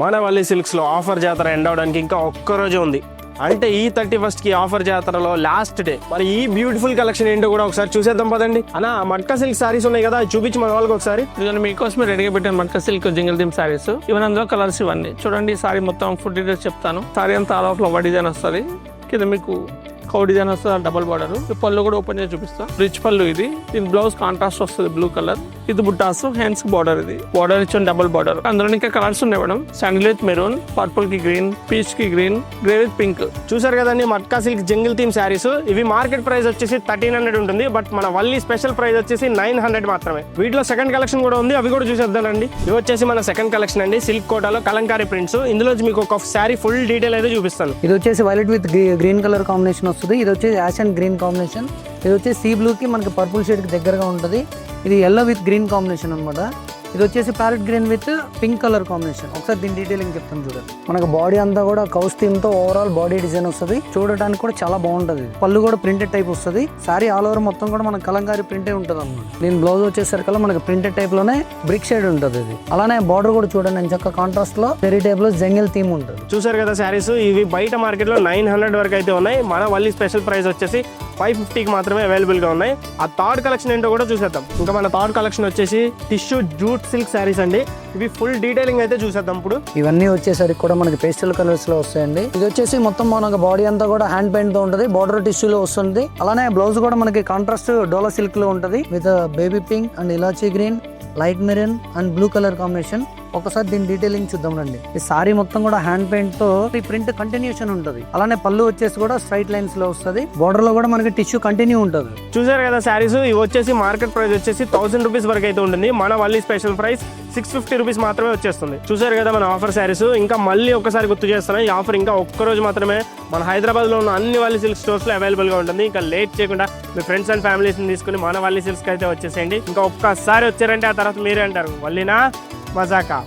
Manavalli సిల్క్స్లో offer జాతర end అవడానికి ఇంకా ఒక్కరోజే ఉంది. అంటే ఈ 31st కి ఆఫర్ జాతరలో లాస్ట్ డే. మరి ఈ బ్యూటిఫుల్ కలెక్షన్ ఏంటో కూడా ఒకసారి చూసేద్దాం పదండి. అన్న మట్కా సిల్క్ సారీస్ ఉన్నాయి కదా, చూపించి మన వాళ్ళకి ఒకసారి. ఇవన్నీ మీకోసమే రెడీగా పెట్టాను matka silk jingle theme saris. ఇవన్నీ అందులో కలర్స్ ఇవన్నీ చూడండి. ఈ సారీ మొత్తం ఫుల్ డీటెయిల్స్ చెప్తాను. సారీ అంతా ఆల్ ఆఫ్ ఫ్లవర్ డిజైన్ వస్తుంది. కింద మీకు కౌ డిజైన్ వస్తుంది, డబల్ బార్డర్. పళ్ళు కూడా ఓపెన్ చేసి చూపిస్తా. రిచ్ పళ్ళు ఇది. దీని బ్లౌజ్ కాంట్రాస్ట్ వస్తుంది బ్లూ కలర్. ఇది బుట్టాస్ హ్యాండ్స్ బార్డర్. ఇది బార్డర్ ఇచ్చిన డబల్ బార్డర్. అందులో ఇంకా కలర్స్ ఉన్నాయి madam. Sandal with maroon, purple కి గ్రీన్, పీచ్ కి గ్రీన్, గ్రే విత్ పింక్. చూసారు కదండి matka silk jingle theme saris. ఇవి మార్కెట్ ప్రైస్ వచ్చేసి 1300 ఉంటుంది. బట్ మన వల్లి స్పెషల్ ప్రైస్ వచ్చేసి 900 మాత్రమే. వీటిలో సెకండ్ కలెక్షన్ కూడా ఉంది, అవి కూడా చూసేద్దానండి. ఇవి వచ్చేసి మన సెకండ్ కలెక్షన్ అండి. సిల్క్ కోటాలో కలంకారీ ప్రింట్స్. ఇందులో మీకు ఒక శారీ ఫుల్ డీటెయిల్ అయితే చూపిస్తాను. ఇది వచ్చేసి violet with green colour combination వస్తుంది. ఇది వచ్చేసి యాష్ అండ్ గ్రీన్ కాంబినేషన్. ఇది వచ్చేసి సీ బ్లూ కి మనకి పర్పుల్ షేడ్ కి దగ్గరగా ఉంటుంది. ఇది ఎల్లో విత్ గ్రీన్ కాంబినేషన్ అనమాట. ఇది వచ్చేసి parrot green with pink colour combination. ఒకసారి దీని డీటెయిలింగ్ చెప్తాను చూడండి. మనకు బాడీ అంతా కూడా కౌస్ థీమ్ తో ఓవరాల్ బాడీ డిజైన్ వస్తుంది. చూడడానికి కూడా చాలా బాగుంటది. పళ్ళు కూడా ప్రింటెడ్ టైప్ వస్తుంది. సారీ ఆల్ ఓవర్ మొత్తం కూడా మనకు కలంకారీ ప్రింటే ఉంటుంది అనమాట. దీని బ్లౌజ్ వచ్చేసరికి మనకి ప్రింటెడ్ టైప్ లోనే బ్రిక్ షేడ్ ఉంటుంది. ఇది అలానే బార్డర్ కూడా చూడండి చక్క కాంట్రాస్ట్ లో వెరీ టైప్ లో జంగిల్ థీమ్ ఉంటుంది. చూసారు కదా శారీస్. ఇవి బయట మార్కెట్ లో 900 వరకు అయితే ఉన్నాయి. మన వల్లి స్పెషల్ ప్రైస్ వచ్చేసి 550కి మాత్రమే అవైలబుల్ గా ఉన్నాయి. ఆ థర్డ్ కలెక్షన్ ఏంటో కూడా చూసేద్దాం. ఇంకా మన థర్డ్ కలెక్షన్ వచ్చేసి టిష్యూ జూట్ సిల్క్ శారీస్ అండి. ఇవి ఫుల్ డీటెయిలింగ్ అయితే చూసేద్దాం ఇప్పుడు. ఇవన్నీ వచ్చేసరికి కూడా మనకి పేస్టల్ కలర్స్ లో వస్తాయండి. ఇది వచ్చేసి మొత్తం మనకు బాడీ అంతా కూడా హ్యాండ్ పెయింట్ తో ఉంటుంది. బార్డర్ టిష్యూలో వస్తుంది. అలానే బ్లౌజ్ కూడా మనకి కాంట్రాస్ట్ డోలా సిల్క్ లో ఉంటుంది. With baby pink and elaichi green, light maroon and blue colour combination. ఒకసారి దీని డీటెయిలింగ్ చూద్దాం రండి. ఈ సారీ మొత్తం కూడా హ్యాండ్ పెయింట్ తో ఈ ప్రింట్ కంటిన్యూషన్ ఉంటుంది. అలానే పళ్ళు వచ్చేసి కూడా స్ట్రైట్ లైన్స్ లో వస్తుంది. బార్డర్ లో కూడా మనకి టిష్యూ కంటిన్యూ ఉంటుంది. చూసారు కదా శారీస్. ఇవి వచ్చేసి మార్కెట్ ప్రైస్ వచ్చేసి 1000 రూపీస్ వరకు అయితే ఉంటుంది. మన వల్లి స్పెషల్ ప్రైస్ 650 రూపీస్ మాత్రమే వచ్చేస్తుంది. చూసారు కదా మన ఆఫర్ శారీస్. ఇంకా మళ్ళీ ఒకసారి గుర్తు చేస్తున్నాయి, ఈ ఆఫర్ ఇంకా ఒక్కరోజు మాత్రమే మన హైదరాబాద్ లో ఉన్న అన్ని వల్లి సిల్క్ స్టోర్స్ లో అవైలబుల్ గా ఉంటుంది. ఇంకా లేట్ చేయకుండా మీ ఫ్రెండ్స్ అండ్ ఫ్యామిలీస్ తీసుకుని మన వల్లి సిల్క్స్ అయితే వచ్చేసేయండి. ఇంకా ఒక్కసారి వచ్చారంటే ఆ తర్వాత మీరే అంటారు వల్లినా మజాకా.